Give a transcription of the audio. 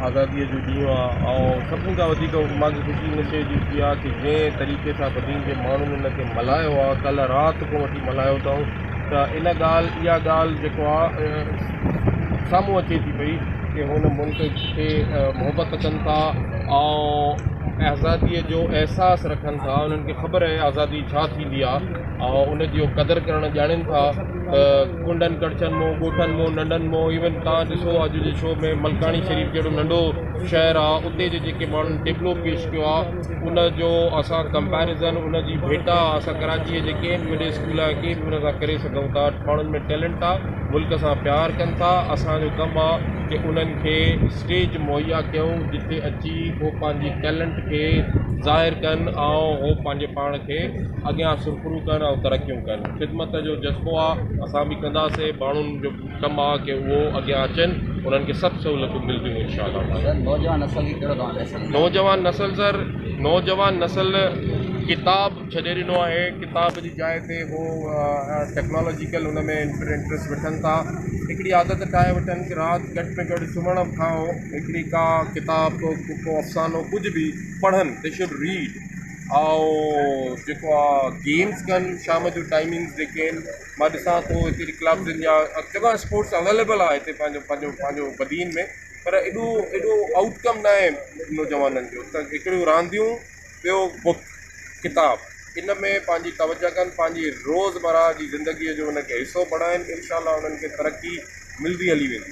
आज़ादीअ जो ॾींहुं आहे ऐं सभिनी खां वधीक मूंखे ख़ुशी हिन शइ जी थी आहे कि जंहिं तरीक़े सां बदीन जे माण्हुनि हिनखे मल्हायो आहे, कल्ह राति खां वठी मल्हायो अथऊं, त इहा ॻाल्हि जेको आहे साम्हूं अचे थी पई कि हुन मुल्क खे मुहबत कनि था ऐं आज़ादीअ जो अहसासु रखनि था। उन्हनि खे ख़बर आहे आज़ादी छा थींदी आहे ऐं उन जो क़दुरु करणु ॼाणनि था। कुंडनि कड़छनि मां, ॻोठनि मां, नंढनि मां, इवन तव्हां ॾिसो अॼु जे शो में मलकानी शरीफ़ जहिड़ो नंढो शहरु आहे, उते जे जेके माण्हुनि टेबलो पेश कयो आहे उन जो असां कंपेरिज़न, उन जी भेटा असां कराचीअ जे कंहिं बि वॾे स्कूल आहे कंहिं बि उन सां करे सघूं था। माण्हुनि में टैलेंट आहे, मुल्क सां प्यारु कनि था। असांजो कमु आहे कि उन्हनि खे स्टेज मुहैया कयूं जिते अची उहो पंहिंजी टैलेंट खे ज़ाहिर कनि ऐं उहो पंहिंजे पाण खे अॻियां सुरखरू कनि ऐं तरक़ियूं कनि। ख़िदमत जो जज़्बो आहे, असां बि कंदासीं। माण्हुनि जो कमु आहे कि उहो अॻियां अचनि, उन्हनि खे सभु सहूलियतूं मिलंदियूं इंशाअल्लाह। नौजवान नस्ल किताब छॾे ॾिनो आहे। किताब जी जाइ ते उहो टेक्नोलॉजिकल उन में इंट्रस्ट वठनि था। हिकिड़ी आदत ठाहे वठनि कि राति घटि में घटि सुम्हण खां हिकिड़ी का किताब को अफ़सानो कुझु बि पढ़नि, दे शुड रीड। ऐं जेको आहे गेम्स कनि, शाम जो टाइमिंग्स जेके आहिनि मां ॾिसां थो हिते क्लब्स जा चङा स्पोर्ट्स अवेलेबल आहे हिते पंहिंजो बदीन में, पर एॾो आउटकम न आहे नौजवाननि जो। त हिकिड़ियूं रांदियूं, ॿियो बुक किताब, इन में पंहिंजी तवजह कनि, पंहिंजी रोज़मर्रा जी ज़िंदगीअ जो उनखे हिसो बणाइनि। इंशाअल्लाह उन्हनि खे तरक़ी मिलंदी हली वेंदी।